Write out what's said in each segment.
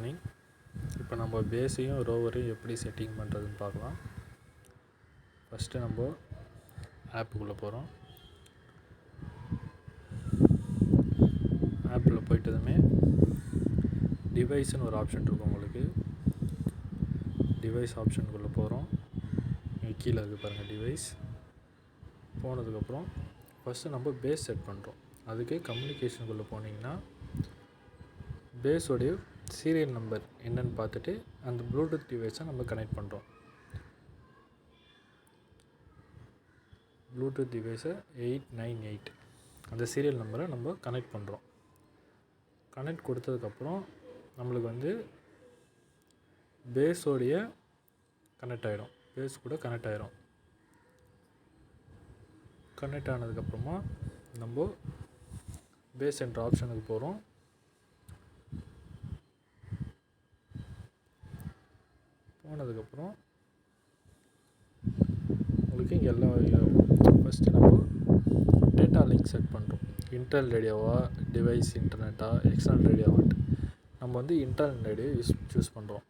Morning. இப்போ நம்ம பேஸையும் ரோவரையும் எப்படி செட்டிங் பண்ணுறதுன்னு பார்க்கலாம். ஃபஸ்ட்டு நம்ம ஆப்புக்குள்ளே போகிறோம். ஆப்பில் போய்ட்டதுமே டிவைஸ்னு ஒரு ஆப்ஷன் இருக்கும். உங்களுக்கு டிவைஸ் ஆப்ஷனுக்குள்ளே போகிறோம். இங்கே கீழே இருக்குது பாருங்கள் டிவைஸ். போனதுக்கப்புறம் ஃபஸ்ட்டு நம்ம பேஸ் செட் பண்ணுறோம். அதுக்கு கம்யூனிகேஷனுக்குள்ளே போனீங்கன்னா பேஸோடைய சீரியல் நம்பர் என்னன்னு பார்த்துட்டு அந்த ப்ளூடூத் டிவைஸை நம்ம கனெக்ட் பண்ணுறோம். ப்ளூடூத் டிவைஸை 898 அந்த சீரியல் நம்பரை நம்ம கனெக்ட் பண்ணுறோம். கனெக்ட் கொடுத்ததுக்கப்புறம் நம்மளுக்கு பேஸோடைய கனெக்ட் ஆகிடும். பேஸ் கூட கனெக்ட் ஆகிடும். கனெக்ட் ஆனதுக்கப்புறமா நம்ம பேஸ் என்ற ஆப்ஷனுக்கு போகிறோம். போனதுக்கப்புறம் உங்களுக்கு இங்கே எல்லாம் ஃபஸ்ட்டு நம்ம டேட்டா லிங்க் செட் பண்ணுறோம். இன்டர்னல் ரேடியோவா, டிவைஸ் இன்டர்நெட்டா, எக்ஸ்டர்னல் ரேடியோவான்ட்டு நம்ம இன்டர்னல் ரேடியோ சூஸ் பண்ணுறோம்.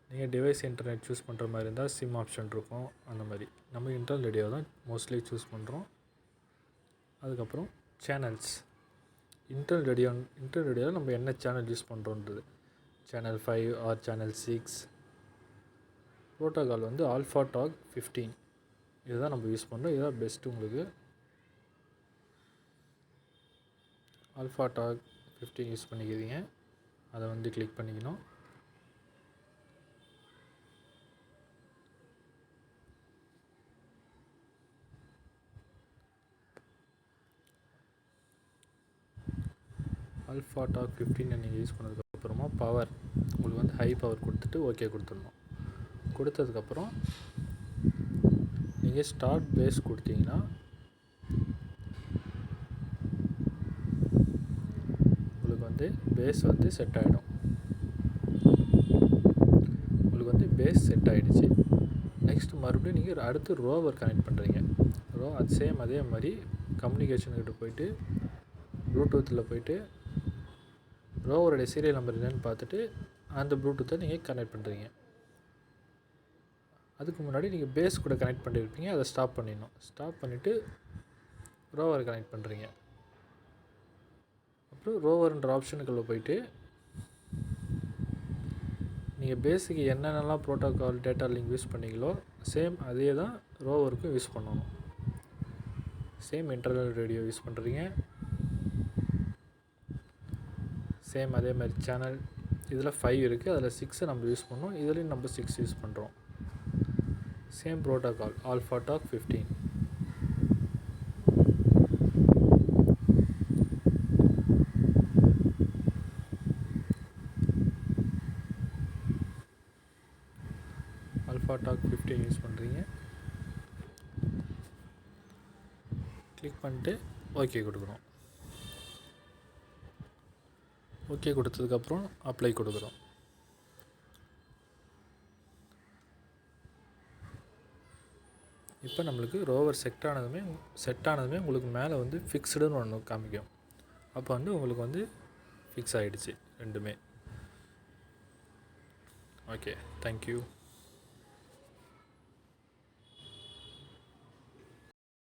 நீங்கள் டிவைஸ் இன்டர்நெட் சூஸ் பண்ணுற மாதிரி இருந்தால் சிம் ஆப்ஷன் இருக்கும். அந்த மாதிரி நம்ம இன்டர்னல் ரேடியோ தான் மோஸ்ட்லி சூஸ் பண்ணுறோம். அதுக்கப்புறம் சேனல்ஸ், இன்டர்னல் ரேடியோவில் நம்ம என்ன சேனல் யூஸ் பண்ணுறோன்றது, channel 5 or channel 6. Protocol alpha talk 15 இதுதான் நம்ம யூஸ் பண்ணுறோம். இதுதான் பெஸ்ட்டு. உங்களுக்கு ஆல்ஃபா டாக் 15 யூஸ் பண்ணிக்கிறீங்க. அதை கிளிக் பண்ணிக்கணும். ஆல்ஃபா டாக் 15 நீங்கள் யூஸ் பண்ணதுக்கப்புறமா பவர் உங்களுக்கு ஹை பவர் கொடுத்துட்டு ஓகே கொடுத்துடணும். கொடுத்ததுக்கப்புறம் நீங்கள் ஸ்டார்ட் பேஸ் கொடுத்தீங்கன்னா உங்களுக்கு பேஸ் செட் ஆகிடும். உங்களுக்கு பேஸ் செட் ஆகிடுச்சு. நெக்ஸ்ட் மறுபடியும் நீங்கள் அடுத்து ரோவர் கனெக்ட் பண்ணுறீங்க. அதே மாதிரி கம்யூனிகேஷன்கிட்ட போயிட்டு ப்ளூடூத்தில் போயிட்டு ரோவருடைய சீரியல் நம்பர் என்னன்னு பார்த்துட்டு அந்த ப்ளூடூத்தை நீங்கள் கனெக்ட் பண்ணுறீங்க. அதுக்கு முன்னாடி நீங்கள் பேஸ் கூட கனெக்ட் பண்ணியிருப்பீங்க. அதை ஸ்டாப் பண்ணிடணும். ஸ்டாப் பண்ணிவிட்டு ரோவரை கனெக்ட் பண்ணுறீங்க. அப்புறம் ரோவர்ன்ற ஆப்ஷனுக்குள்ளே போயிட்டு நீங்கள் பேஸுக்கு என்னென்னலாம் ப்ரோட்டோகால் டேட்டா லிங்க் யூஸ் பண்ணீங்களோ சேம் அதே தான் ரோவருக்கும் யூஸ் பண்ணணும். சேம் இன்டர்னல் ரேடியோ யூஸ் பண்ணுறீங்க. சேம் அதே மாதிரி சேனல் இதில் 5 இருக்குது. அதில் 6 நம்ம யூஸ் பண்ணோம். இதுலேயும் நம்ம 6 யூஸ் பண்ணுறோம். Same protocol alpha talk 15. Alpha talk 15 use பண்ணுறீங்க. கிளிக் பண்ணிட்டு ஓகே கொடுக்குறோம். ஓகே கொடுத்ததுக்கப்புறம் அப்ளை கொடுக்குறோம். இப்போ நம்மளுக்கு ரோவர் செட் ஆனதுமே உங்களுக்கு மேலே ஃபிக்ஸ்டுன்னு ஒன்று காமிக்கும். அப்போ உங்களுக்கு ஃபிக்ஸ் ஆகிடுச்சு ரெண்டுமே. Okay, thank you.